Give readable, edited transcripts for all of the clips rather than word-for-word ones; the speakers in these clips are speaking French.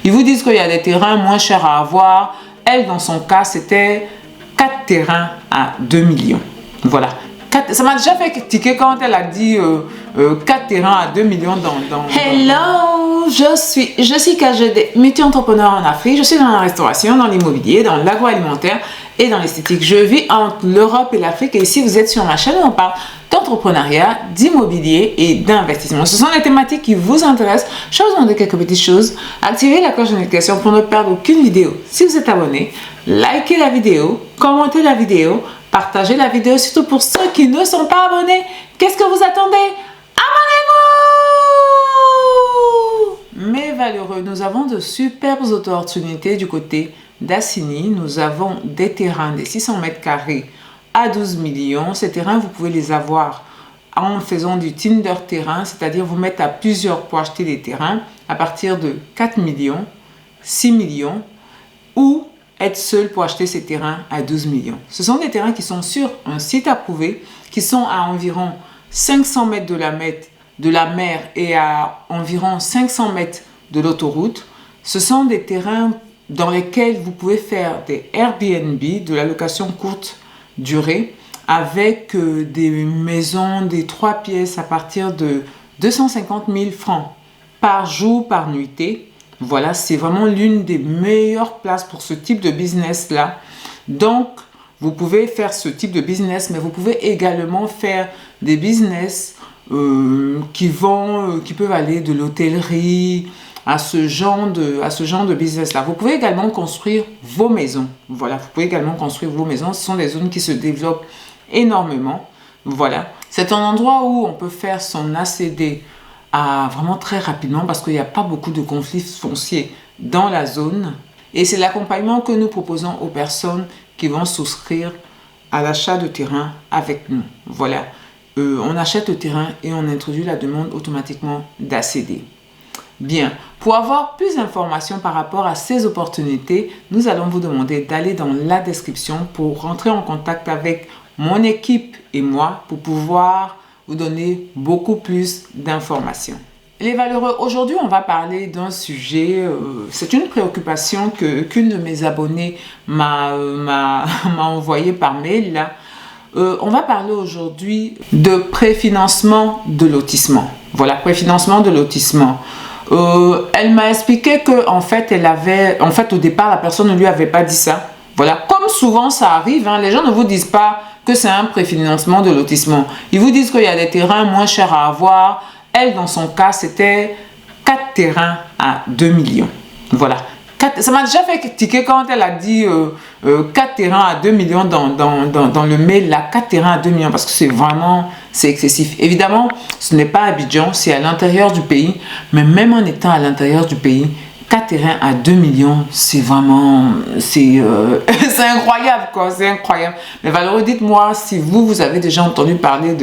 Ils vous disent qu'il y a des terrains moins chers à avoir. Elle, dans son cas, c'était 4 terrains à 2 millions. Voilà. Ça m'a déjà fait tiquer quand elle a dit 4 terrains à 2 millions Hello, je suis KGD, multi-entrepreneur en Afrique. Je suis dans la restauration, dans l'immobilier, dans l'agroalimentaire et dans l'esthétique. Je vis entre l'Europe et l'Afrique et ici vous êtes sur ma chaîne où on parle d'entrepreneuriat, d'immobilier et d'investissement. Ce sont les thématiques qui vous intéressent. Je vous demande quelques petites choses. Activez la cloche de notification pour ne perdre aucune vidéo. Si vous êtes abonné, likez la vidéo, commentez la vidéo, partagez la vidéo, surtout pour ceux qui ne sont pas abonnés. Qu'est-ce que vous attendez? Abonnez-vous! Mes valeureux, nous avons de superbes opportunités du côté d'Assini. Nous avons des terrains de 600 mètres carrés à 12 millions. Ces terrains, vous pouvez les avoir en faisant du Tinder terrain, c'est-à-dire vous mettre à plusieurs pour acheter des terrains à partir de 4 millions, 6 millions ou être seul pour acheter ces terrains à 12 millions. Ce sont des terrains qui sont sur un site approuvé, qui sont à environ 500 mètres de la mer et à environ 500 mètres de l'autoroute. Ce sont des terrains dans lesquels vous pouvez faire des Airbnb, de la location courte durée, avec des maisons, des 3 pièces à partir de 250 000 francs par jour, par nuitée. Voilà, c'est vraiment l'une des meilleures places pour ce type de business-là. Donc, vous pouvez faire ce type de business, mais vous pouvez également faire des business qui peuvent aller de l'hôtellerie à ce genre de business-là. Vous pouvez également construire vos maisons. Voilà, vous pouvez également construire vos maisons. Ce sont des zones qui se développent énormément. Voilà, c'est un endroit où on peut faire son ACD vraiment très rapidement parce qu'il n'y a pas beaucoup de conflits fonciers dans la zone. Et c'est l'accompagnement que nous proposons aux personnes qui vont souscrire à l'achat de terrain avec nous. Voilà, on achète le terrain et on introduit la demande automatiquement d'ACD. Bien, pour avoir plus d'informations par rapport à ces opportunités, nous allons vous demander d'aller dans la description pour rentrer en contact avec mon équipe et moi pour pouvoir vous donner beaucoup plus d'informations. Les valeureux, aujourd'hui on va parler d'un sujet, c'est une préoccupation qu'une de mes abonnées m'a envoyé par mail là. On va parler aujourd'hui de préfinancement de lotissement. Voilà, préfinancement de lotissement. Elle m'a expliqué que en fait au départ la personne ne lui avait pas dit ça. Voilà, comme souvent ça arrive, hein, les gens ne vous disent pas que c'est un préfinancement de lotissement. Ils vous disent qu'il y a des terrains moins chers à avoir. Elle, dans son cas, c'était 4 terrains à 2 millions. Voilà. Ça m'a déjà fait tiquer quand elle a dit 4 terrains à 2 millions dans le mail. Là, 4 terrains à 2 millions parce que c'est excessif. Évidemment, ce n'est pas Abidjan, c'est à l'intérieur du pays. Mais même en étant à l'intérieur du pays, 4 terrains à 2 millions, c'est vraiment, c'est incroyable quoi, c'est incroyable. Mais valeureux, dites-moi si vous avez déjà entendu parler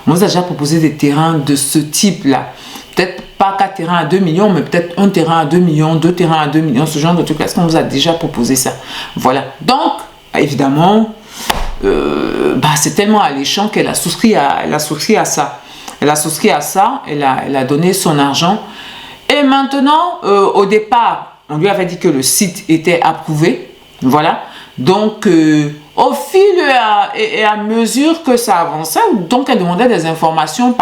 on vous a déjà proposé des terrains de ce type-là. Peut-être pas 4 terrains à 2 millions, mais peut-être un terrain à 2 millions, 2 terrains à 2 millions, ce genre de truc. Est-ce qu'on vous a déjà proposé ça? Voilà. Donc, évidemment, c'est tellement alléchant qu'elle a souscrit à ça. Elle a souscrit à ça, elle a donné son argent. Et maintenant, au départ, on lui avait dit que le site était approuvé. Voilà. Donc, au fil et à mesure que ça avançait, donc elle demandait des informations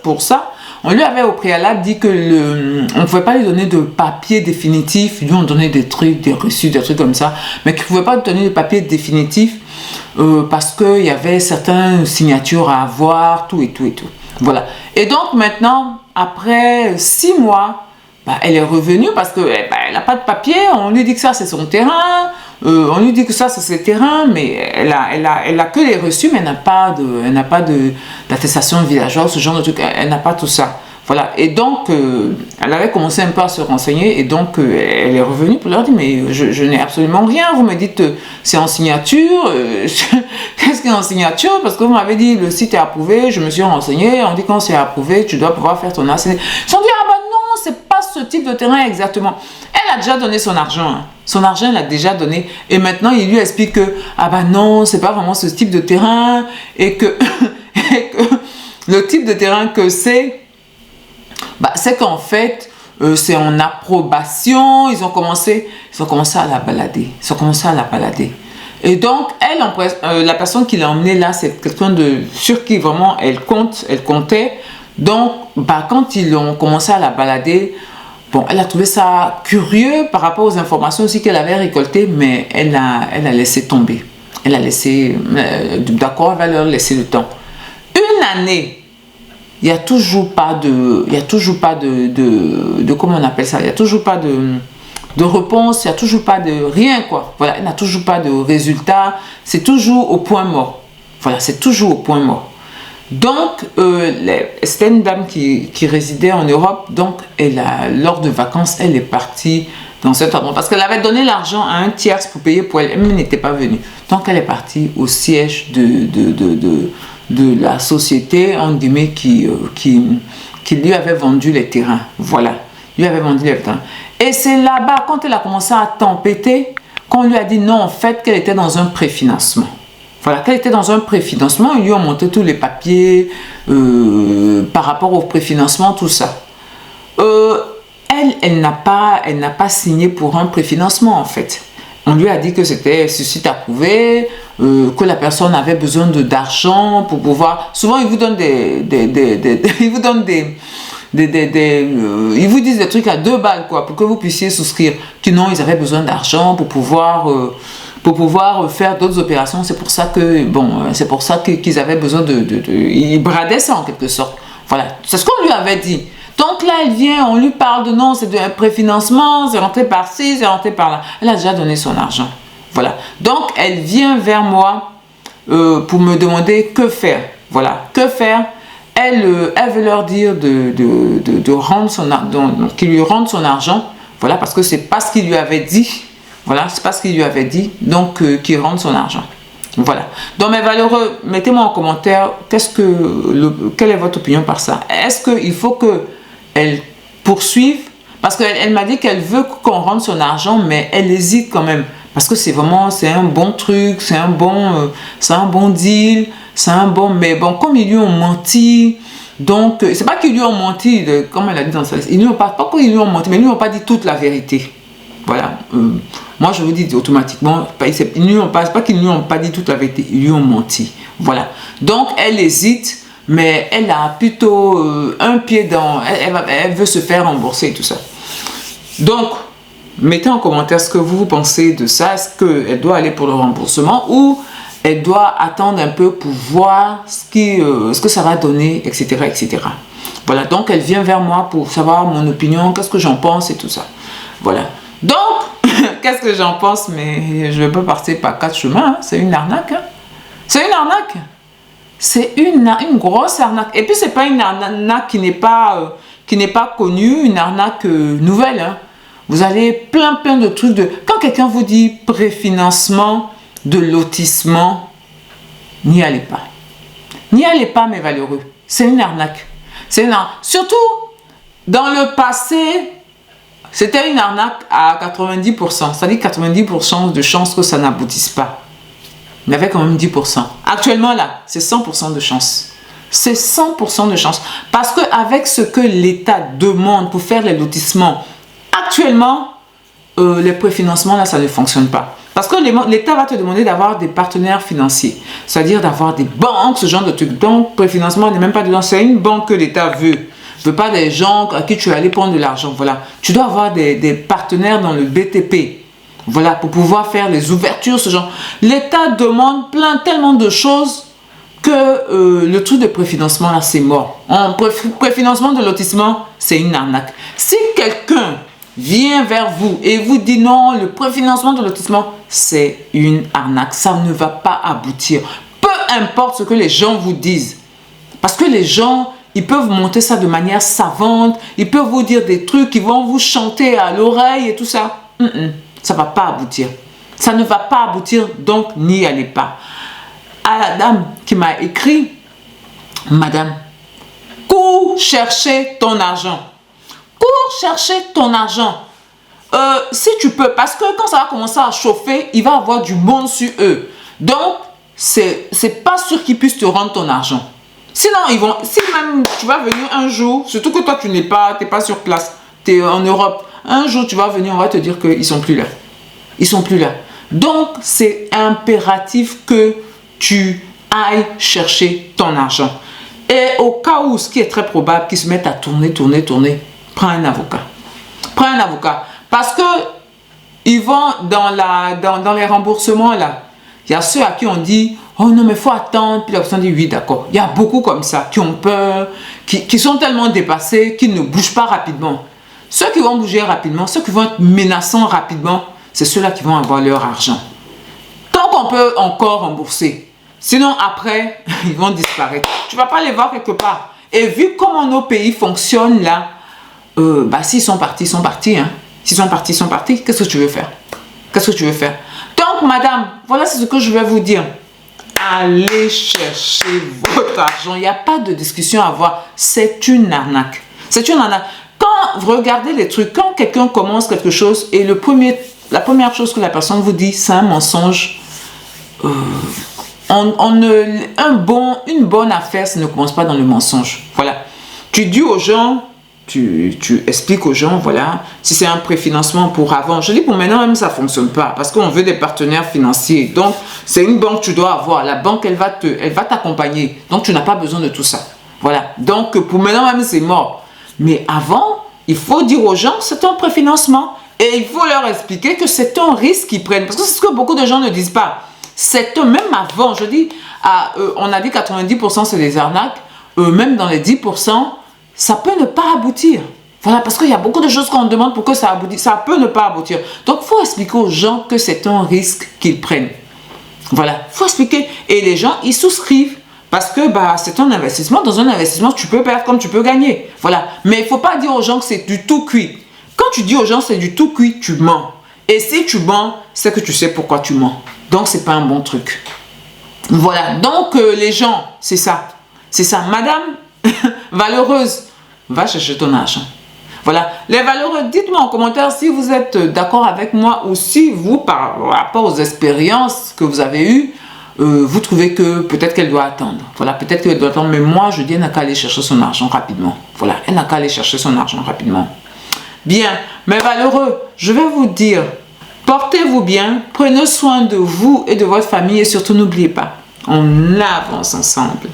pour ça. On lui avait au préalable dit que on ne pouvait pas lui donner de papier définitif. Lui, on donnait des trucs, des reçus, des trucs comme ça. Mais qu'il ne pouvait pas lui donner de papier définitif parce qu'il y avait certaines signatures à avoir, tout et tout et tout. Voilà. Et donc maintenant, après 6 mois, elle est revenue parce qu'elle n'a pas de papier. On lui dit que ça, c'est son terrain. On lui dit que ça, c'est ses terrains. Mais elle a que les reçus, mais elle n'a pas d'attestation villageoise, ce genre de truc. Elle n'a pas tout ça. Voilà. Et donc, elle avait commencé un peu à se renseigner. Et donc, elle est revenue pour leur dire, mais je n'ai absolument rien. Vous me dites, c'est en signature. Qu'est-ce qu'il y a en signature? Parce que vous m'avez dit, le site est approuvé. Je me suis renseignée. On dit, quand c'est approuvé, tu dois pouvoir faire ton ACD. Ils ont dit, c'est pas ce type de terrain exactement. Elle a déjà donné son argent. Hein. Son argent, elle a déjà donné. Et maintenant, il lui explique que, non, c'est pas vraiment ce type de terrain. Et que, le type de terrain que c'est qu'en fait, c'est en approbation. Ils ont commencé à la balader. Et donc, la personne qui l'a emmenée là, c'est quelqu'un sur qui vraiment elle comptait. Donc, quand ils ont commencé à la balader, bon, elle a trouvé ça curieux par rapport aux informations aussi qu'elle avait récoltées, mais elle a laissé tomber. Elle a laissé, d'accord, elle va leur laisser le temps. Une année, il n'y a toujours pas de comment on appelle ça, il n'y a toujours pas de réponse, il n'y a toujours pas de rien, quoi. Voilà, elle n'a toujours pas de résultat, c'est toujours au point mort. Voilà, c'est toujours au point mort. Donc, c'était une dame qui résidait en Europe, donc lors de vacances, elle est partie dans cet endroit parce qu'elle avait donné l'argent à un tiers pour payer pour elle, elle n'était pas venue. Donc, elle est partie au siège de la société, en guillemets, qui lui avait vendu les terrains. Voilà, lui avait vendu les terrains. Et c'est là-bas, quand elle a commencé à tempêter, qu'on lui a dit non, en fait, qu'elle était dans un préfinancement. Voilà, qu'elle était dans un préfinancement, ils lui ont monté tous les papiers par rapport au préfinancement, tout ça. Elle n'a pas signé pour un préfinancement, en fait. On lui a dit que c'était suscite à prouver, que la personne avait besoin d'argent pour pouvoir... Souvent, ils vous donnent ils vous disent des trucs à 2 balles, quoi, pour que vous puissiez souscrire. Que non, ils avaient besoin d'argent pour pouvoir faire d'autres opérations. C'est pour ça que, qu'ils avaient besoin ils bradaient ça en quelque sorte. Voilà, c'est ce qu'on lui avait dit. Donc là, elle vient, on lui parle de non, c'est un préfinancement, c'est rentré par-ci, c'est rentré par-là. Elle a déjà donné son argent. Voilà. Donc, elle vient vers moi pour me demander que faire. Voilà, que faire. Elle veut leur dire de rendre son argent, qu'il lui rende son argent. Voilà, parce que c'est pas ce qu'il lui avait dit. Voilà, c'est pas ce qu'il lui avait dit. Donc, qu'il rende son argent. Voilà. Donc, mes valeureux, mettez-moi en commentaire quelle est votre opinion par ça. Est-ce qu'il faut qu'elle poursuive? Parce qu'elle m'a dit qu'elle veut qu'on rende son argent, mais elle hésite quand même. Parce que c'est un bon truc, c'est un bon deal, mais bon, comme ils lui ont menti, donc, c'est pas qu'ils lui ont menti, comme elle a dit dans sa liste, ils lui ont pas qu'ils lui ont menti, mais ils lui ont pas dit toute la vérité. Voilà. Moi, je vous dis automatiquement, c'est pas qu'ils ne lui ont pas dit toute la vérité, ils lui ont menti. Voilà. Donc, elle hésite, mais elle a plutôt un pied dans... Elle veut se faire rembourser et tout ça. Donc, mettez en commentaire ce que vous pensez de ça. Est-ce qu'elle doit aller pour le remboursement ou elle doit attendre un peu pour voir ce que ça va donner, etc., etc. Voilà. Donc, elle vient vers moi pour savoir mon opinion, qu'est-ce que j'en pense et tout ça. Voilà. Donc, qu'est-ce que j'en pense? Mais je ne vais pas passer par 4 chemins. Hein. C'est une arnaque. Hein. C'est une arnaque. C'est une grosse arnaque. Et puis, ce n'est pas une arnaque qui n'est pas connue, une arnaque nouvelle. Hein. Vous avez plein de trucs. Quand quelqu'un vous dit préfinancement de lotissement, n'y allez pas. N'y allez pas, mes valeureux. C'est une arnaque. C'est une arnaque. Surtout, dans le passé... C'était une arnaque à 90%, c'est-à-dire 90% de chances que ça n'aboutisse pas. Il y avait quand même 10%. Actuellement, là, c'est 100% de chance. C'est 100% de chance. Parce qu'avec ce que l'État demande pour faire les lotissements, actuellement, les préfinancements, là, ça ne fonctionne pas. Parce que l'État va te demander d'avoir des partenaires financiers, c'est-à-dire d'avoir des banques, ce genre de trucs. Donc, préfinancement n'est même pas dedans. C'est une banque que l'État veut. Ne veux pas des gens à qui tu vas aller prendre de l'argent. Voilà. Tu dois avoir des partenaires dans le BTP. Voilà, pour pouvoir faire les ouvertures, ce genre. L'État demande tellement de choses que le truc de préfinancement, là, c'est mort. Préfinancement de lotissement, c'est une arnaque. Si quelqu'un vient vers vous et vous dit non, le préfinancement de lotissement, c'est une arnaque. Ça ne va pas aboutir. Peu importe ce que les gens vous disent. Parce que les gens... Ils peuvent monter ça de manière savante. Ils peuvent vous dire des trucs qui vont vous chanter à l'oreille et tout ça. Ça ne va pas aboutir. Ça ne va pas aboutir, donc n'y allez pas. À la dame qui m'a écrit, madame, cours chercher ton argent. Cours chercher ton argent. Si tu peux, parce que quand ça va commencer à chauffer, il va y avoir du monde sur eux. Donc, c'est pas sûr qu'ils puissent te rendre ton argent. Sinon, si même tu vas venir un jour, surtout que toi, tu n'es pas sur place, tu es en Europe. Un jour, tu vas venir, on va te dire qu'ils ne sont plus là. Ils ne sont plus là. Donc, c'est impératif que tu ailles chercher ton argent. Et au cas où, ce qui est très probable, qu'ils se mettent à tourner, prends un avocat. Prends un avocat. Parce que ils vont dans les remboursements, là. Il y a ceux à qui on dit, oh non, mais il faut attendre. Puis la personne dit, oui, d'accord. Il y a beaucoup comme ça, qui ont peur, qui sont tellement dépassés, qu'ils ne bougent pas rapidement. Ceux qui vont bouger rapidement, ceux qui vont être menaçants rapidement, c'est ceux-là qui vont avoir leur argent. Tant qu'on peut encore rembourser. Sinon, après, ils vont disparaître. Tu ne vas pas les voir quelque part. Et vu comment nos pays fonctionnent là, s'ils sont partis, ils sont partis. Hein. S'ils sont partis, ils sont partis. Qu'est-ce que tu veux faire? Qu'est-ce que tu veux faire? Donc, madame, voilà ce que je vais vous dire. Allez chercher votre argent. Il n'y a pas de discussion à avoir. C'est une arnaque. C'est une arnaque. Quand vous regardez les trucs, quand quelqu'un commence quelque chose et la première chose que la personne vous dit, c'est un mensonge, une bonne affaire, ça ne commence pas dans le mensonge. Voilà. Tu dis aux gens, tu expliques aux gens, voilà, si c'est un préfinancement pour avant. Je dis pour maintenant même ça ne fonctionne pas parce qu'on veut des partenaires financiers. Donc, c'est une banque que tu dois avoir. La banque, elle va t'accompagner. Donc, tu n'as pas besoin de tout ça. Voilà. Donc, pour maintenant même, c'est mort. Mais avant, il faut dire aux gens que c'est un préfinancement. Et il faut leur expliquer que c'est un risque qu'ils prennent. Parce que c'est ce que beaucoup de gens ne disent pas. C'est eux, même avant, je dis, on a dit 90% c'est des arnaques. Même dans les 10%, ça peut ne pas aboutir. Voilà, parce qu'il y a beaucoup de choses qu'on demande pour que ça aboutisse. Ça peut ne pas aboutir. Donc, il faut expliquer aux gens que c'est un risque qu'ils prennent. Voilà, il faut expliquer. Et les gens, ils souscrivent. Parce que c'est un investissement. Dans un investissement, tu peux perdre comme tu peux gagner. Voilà. Mais il ne faut pas dire aux gens que c'est du tout cuit. Quand tu dis aux gens que c'est du tout cuit, tu mens. Et si tu mens, c'est que tu sais pourquoi tu mens. Donc, ce n'est pas un bon truc. Voilà. Donc, les gens, c'est ça. C'est ça. Madame valeureuse, va chercher ton argent. Voilà. Les valeureux, dites-moi en commentaire si vous êtes d'accord avec moi ou si vous, par rapport aux expériences que vous avez eues, vous trouvez que peut-être qu'elle doit attendre. Voilà, peut-être qu'elle doit attendre. Mais moi, je dis, elle n'a qu'à aller chercher son argent rapidement. Voilà, elle n'a qu'à aller chercher son argent rapidement. Bien, mes valeureux, je vais vous dire, portez-vous bien, prenez soin de vous et de votre famille et surtout n'oubliez pas, on avance ensemble.